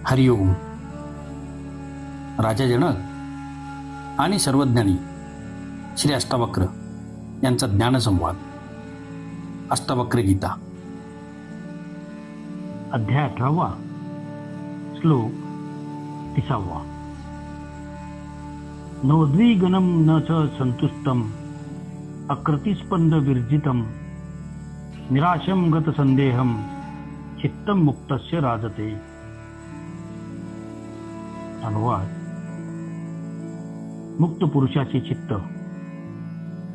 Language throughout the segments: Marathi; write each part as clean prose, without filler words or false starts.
हरिओम. राजा जनक आणि सर्वज्ञानी श्री अष्टावक्र यांचा ज्ञानसंवाद. अष्टावक्र गीता, अध्याय 18, श्लोक 30. नोद्विगनं न च संतुष्टं अकृतिस्पंद विर्जितं निराशं गत संदेहं चित्तं मुक्तस्य राजते. अनुवाद. मुक्त पुरुषाचे चित्त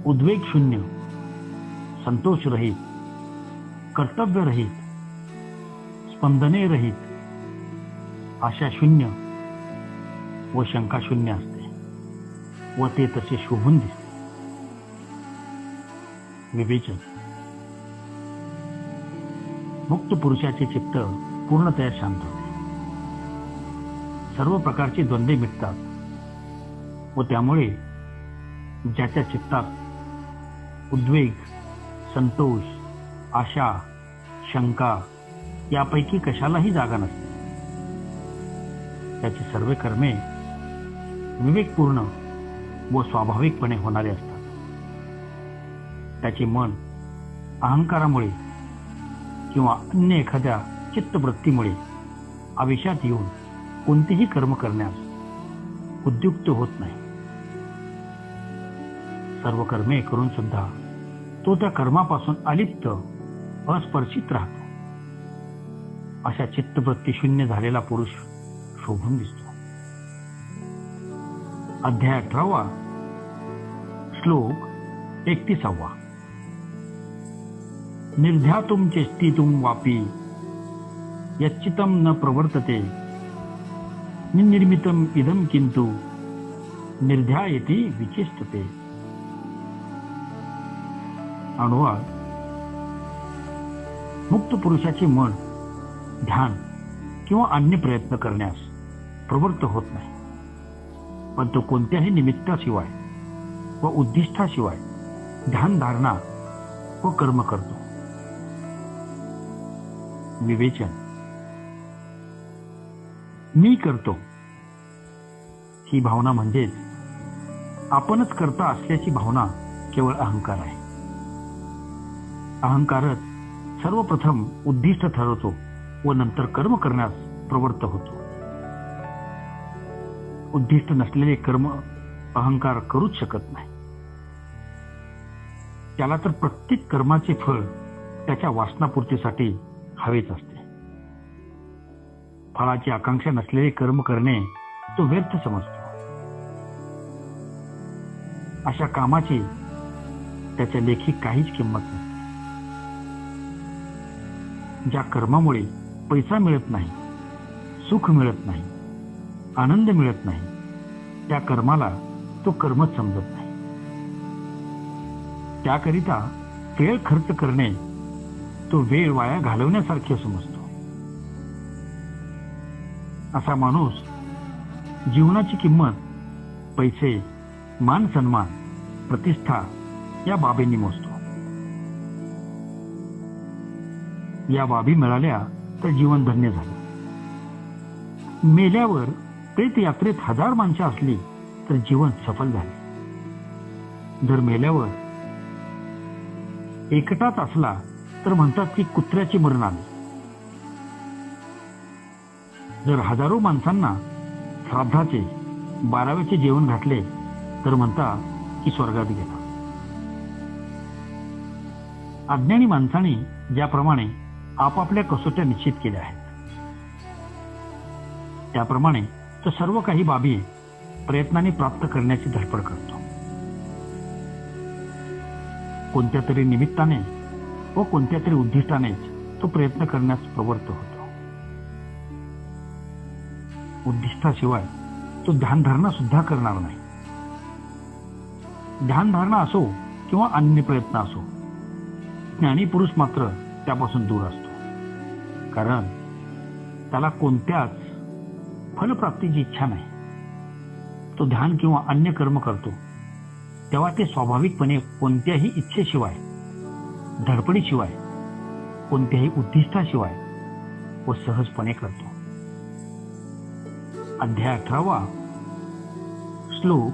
उद्वेग शून्य, संतोष रहित, कर्तव्य रहित, स्पंदने रहित, आशा शून्य व शंका शून्य असते व ते तसे शोभून दिसते. विवेचन. मुक्त पुरुषाचे चित्त पूर्णतया शांत होते. सर्व प्रकारचे द्वंद्वे मिटतात व त्यामुळे ज्याच्या चित्तात उद्वेग, संतोष, आशा, शंका यापैकी कशालाही जागा नसते. त्याची सर्व कर्मे विवेकपूर्ण व स्वाभाविकपणे होणारे असतात. त्याचे मन अहंकारामुळे किंवा अन्य एखाद्या चित्तवृत्तीमुळे आवेशात येऊन कोणतेही कर्म करण्यास उद्युक्त होत नाही. सर्व कर्मे करून सुद्धा तो त्या कर्मापासून अलिप्त, अस्पर्शित राहतो. अशा चित्तवृत्ती शून्य झालेला पुरुष शोभून दिसतो. अध्याय 18, श्लोक 31. निर्ध्यातुं चेष्टितुं वापि यच्चितं न प्रवर्तते निर्मितम इदम किंतु निर्ध्यायति विचेष्टते. अनुवाद. मुक्त पुरुषाचे मन ध्यान किंवा अन्य प्रयत्न करण्यास प्रवृत्त होत नाही, पण तो कोणत्याही निमित्ताशिवाय व उद्दिष्टाशिवाय ध्यान धारणा व कर्म करतो. विवेचन. मी करतो ही भावना म्हणजेच आपणच करता असल्याची भावना केवळ अहंकार आहे. अहंकारच सर्वप्रथम उद्दिष्ट ठरवतो व नंतर कर्म करण्यास प्रवृत्त होतो. उद्दिष्ट नसलेले कर्म अहंकार करूच शकत नाही. त्याला तर प्रत्येक कर्माचे फळ त्याच्या वासनापूर्तीसाठी हवेच असते. फळाची आकांक्षा नसलेले कर्म करणे तो व्यर्थ समजतो. अशा कामाची त्याच्या लेखी काहीच किंमत नसते. ज्या कर्मामुळे पैसा मिळत नाही, सुख मिळत नाही, आनंद मिळत नाही, त्या कर्माला तो कर्मच समजत नाही. त्याकरिता वेळ खर्च करणे तो वेळ वाया घालवण्यासारखे समजतो. असा माणूस जीवनाची किंमत पैसे, मान सन्मान, प्रतिष्ठा या बाबींनी मोजतो. या बाबी मिळाल्या तर जीवन धन्य झाले. मेल्यावर प्रेत यात्रेत 1000 माणसे असली तर जीवन सफल झाले. जर मेल्यावर एकटाच असला तर म्हणतात की कुत्र्याचे मरण आले. जर हजारो माणसांना श्राद्धाचे 12व्याचे जेवण घातले तर म्हणतात की स्वर्गात गेला. अज्ञानी माणसांनी ज्याप्रमाणे आपापल्या कसोट्या निश्चित केल्या आहेत त्याप्रमाणे तो सर्व काही बाबी प्रयत्नाने प्राप्त करण्याची धडपड करतो. कोणत्या तरी निमित्ताने व कोणत्या तरी उद्दिष्टानेच तो प्रयत्न करण्यास प्रवृत्त होतो. उद्दिष्टाशिवाय तो ध्यानधारणा सुद्धा करणार नाही. ध्यानधारणा असो किंवा अन्य प्रयत्न असो, ज्ञानी पुरुष मात्र त्यापासून दूर असतो. कारण त्याला कोणत्याच फलप्राप्तीची इच्छा नाही. तो ध्यान किंवा अन्य कर्म करतो तेव्हा ते स्वाभाविकपणे कोणत्याही इच्छेशिवाय, धडपडीशिवाय कोणत्याही उद्दिष्टाशिवाय व सहजपणे करतो. अध्याय 18 श्लोक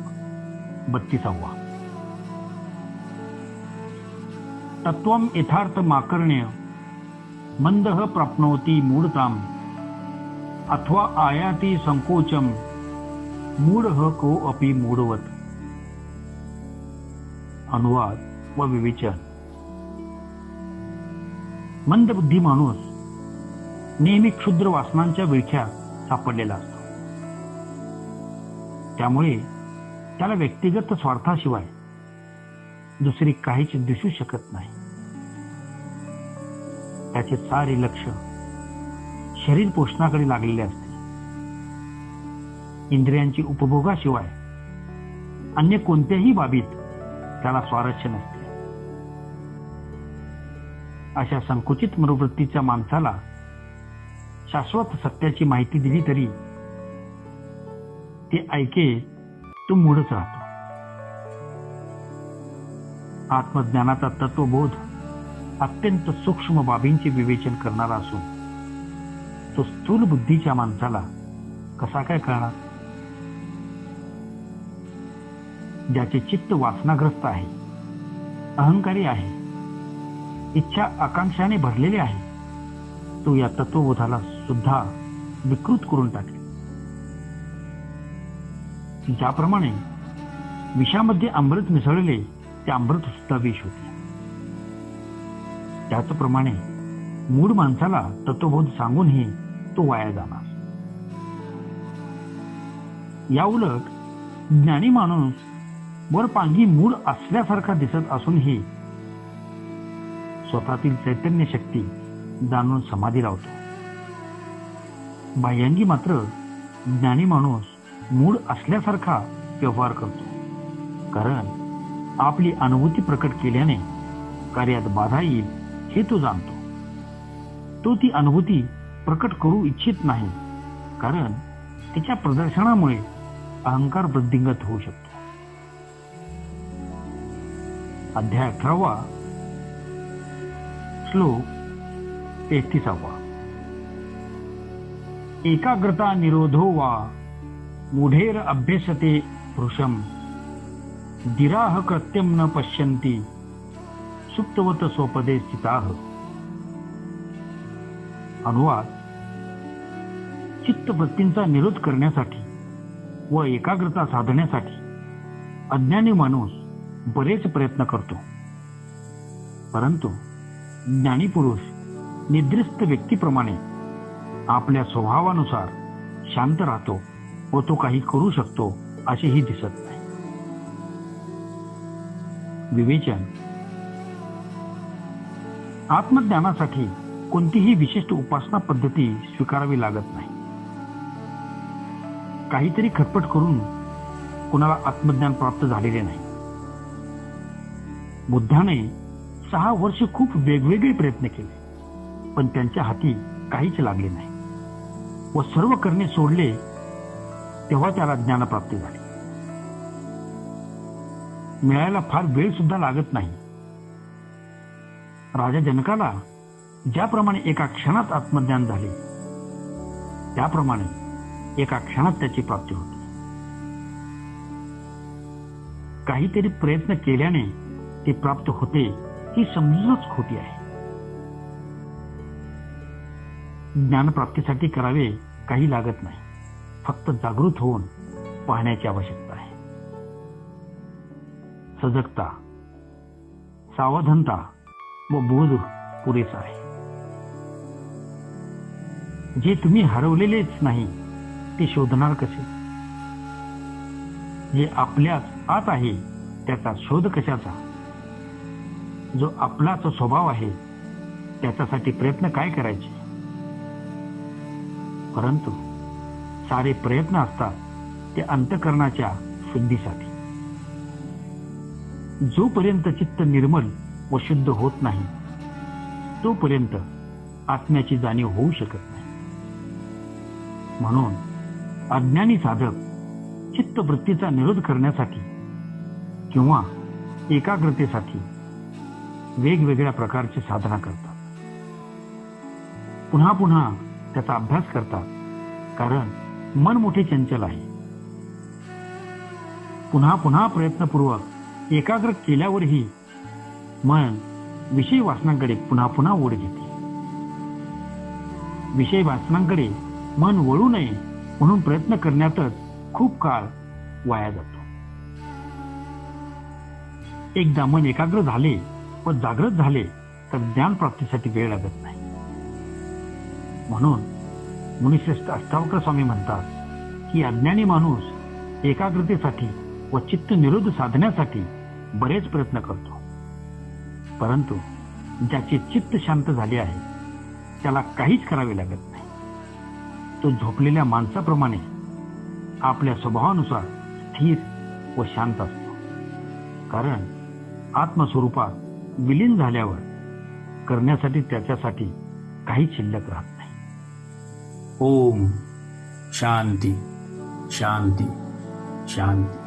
32. तत्वं यथार्थमाकर्ण्य मंदः प्राप्नोति मूढताम् अथवा आयाति संकोचम मूढः को अपि मूढवत्. अनुवाद व विवेचन. मंदबुद्धी माणूस नेहमी क्षुद्र वासनांच्या विळख्यात सापडलेला असतो. त्यामुळे त्याला व्यक्तिगत स्वार्थाशिवाय दुसरी काहीच दिसू शकत नाही. त्याचे सारे लक्ष शरीर पोषणाकडे लागलेले असते. इंद्रियांची उपभोगाशिवाय अन्य कोणत्याही बाबीत त्याला स्वारस्य नसते. अशा संकुचित मनोवृत्तीच्या माणसाला शाश्वत सत्याची माहिती दिली तरी ते ऐके तो मूढच राहतो. आत्मज्ञानाचा तत्वबोध अत्यंत सूक्ष्म बाबींचे विवेचन करणारा असून तो स्थूल बुद्धीच्या माणसाला कसा काय कळणार? ज्याचे चित्त वासनाग्रस्त आहे, अहंकारी आहे, इच्छा आकांक्षाने भरलेले आहे, तो या तत्वबोधाला सुद्धा विकृत करून टाकेल. ज्याप्रमाणे विषामध्ये अमृत मिसळले ते अमृत सुद्धा विष होते, त्याचप्रमाणे मूढ माणसाला तत्वबोध सांगूनही तो वाया जाणार. या उलट ज्ञानी माणूस वरपांगी मूढ असल्यासारखा दिसत असूनही स्वतःतील चैतन्य शक्ती जाणून समाधी लावतो. बाह्यांगी मात्र ज्ञानी माणूस मूढ असल्यासारखा व्यवहार करतो, कारण आपली अनुभूती प्रकट केल्याने कार्यात बाधा येईल हे तो जाणतो. तो ती अनुभूती प्रकट करू इच्छित नाही, कारण तिच्या प्रदर्शनामुळे अहंकार वृद्धिंगत होऊ शकतो. अध्याय 18 श्लोक 33. एकाग्रता निरोधो वा मूढेर अभ्यसते पुरुषम दिराह कृत्यम न पश्यन्ति सुप्तवत स्वपदे स्थिताः. अनुवाद. चित्तवृत्तींचा निरोध करण्यासाठी व एकाग्रता साधण्यासाठी अज्ञानी माणूस बरेच प्रयत्न करतो, परंतु ज्ञानी पुरुष निद्रिस्त व्यक्तीप्रमाणे आपल्या स्वभावानुसार शांत राहतो व तो काही करू शकतो असेही दिसत नाही. विवेचन. आत्मज्ञानासाठी कोणतीही विशिष्ट उपासना पद्धती स्वीकारावी लागत नाही. काहीतरी खटपट करून कुणाला आत्मज्ञान प्राप्त झालेले नाही. बुद्धाने 6 वर्ष खूप वेगवेगळे प्रयत्न केले, पण त्यांच्या हाती काहीच लागले नाही व सर्व करणे सोडले तेव्हा त्याला ज्ञानप्राप्ती झाली. मिळायला फार वेळ सुद्धा लागत नाही. राजा जनकाला ज्याप्रमाणे एका क्षणात आत्मज्ञान झाले, त्याप्रमाणे एका क्षणात त्याची प्राप्ती होती. काहीतरी प्रयत्न केल्याने ते प्राप्त होते ही समजूनच खोटी आहे. ज्ञानप्राप्तीसाठी करावे काही लागत नाही, फक्त जागृत होऊन पाहण्याची आवश्यकता आहे. सजगता, सावधानता व बोध पुरेसा आहे. जे तुम्ही हरवलेलेच नाही ते शोधणार कसे? जे आपल्याच आत आहे त्याचा शोध कशाचा? जो आपलाच स्वभाव आहे त्याच्यासाठी प्रयत्न काय करायचे? परंतु सारे प्रयत्न असतात ते अंतःकरणाच्या शुद्धीसाठी. जोपर्यंत चित्त निर्मल व शुद्ध होत नाही तोपर्यंत आत्म्याची जाणीव होऊ शकत नाही. म्हणून अज्ञानी साधक चित्तवृत्तीचा निरोध करण्यासाठी किंवा एकाग्रतेसाठी वेगवेगळ्या प्रकारची साधना करतात. पुन्हा पुन्हा त्याचा अभ्यास करतात, कारण मन मोठे चंचल आहे. पुन्हा पुन्हा प्रयत्नपूर्वक एकाग्र केल्यावरही मन विषय वासनांकडे पुन्हा पुन्हा ओढ घेते. विषय वासनांकडे मन वळू नये म्हणून प्रयत्न करण्यातच खूप काळ वाया जातो. एकदा मन एकाग्र झाले व जागृत झाले तर ज्ञान प्राप्तीसाठी वेळ लागत नाही. म्हणून मुनिश्रेष्ठ अष्टावक्र स्वामी म्हणतात की अज्ञानी माणूस एकाग्रतेसाठी व चित्त निरोध साधण्यासाठी बरेच प्रयत्न करतो, परंतु ज्याचे चित्त शांत झाले आहे त्याला काहीच करावे लागत नाही. तो झोपलेल्या माणसाप्रमाणे आपल्या स्वभावानुसार स्थिर व शांत असतो, कारण आत्मस्वरूपात विलीन झाल्यावर करण्यासाठी त्याच्यासाठी काही शिल्लक राहत नाही. ओम शांती शांती शांती.